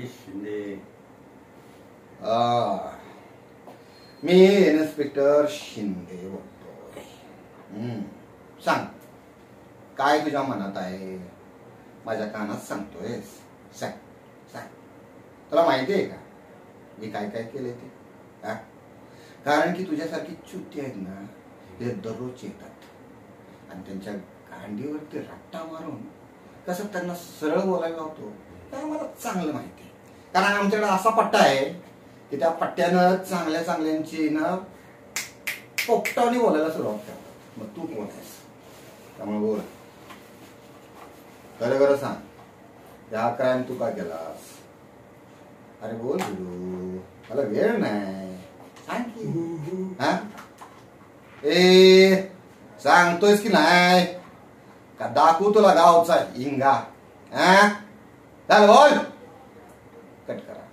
शिंदे. मी inspector Shinde बोलतोय. सांग, काय तुझ्या मनात आहे? माझ्या कानात सांगतोयस. सांग सांग. तुला माहिती आहे का मी काय काय केले ते? कारण की तुझ्यासारखी चुती आहेत ना, ते दररोज येतात आणि त्यांच्या गांडीवरती रट्टा मारून कसं त्यांना सरळ बोलायला होतो तर मला चांगलं माहिती आहे. कारण आमच्याकडे असा पट्टा आहे की त्या पट्ट्यानं चांगल्या चांगल्यांची ना पोपटाने बोलायला सुरुवात करतात. मग तू कोण आहेस? त्यामुळे बोल, खरं खरं सांग, हा क्राईम तू का केलास? अरे बोल गुरु, मला वेळ नाही. सांग की. हा ए, सांगतोयस की नाही? का दाखवू तुला गावचा हिंगा? हा, चल बोल. कट करा.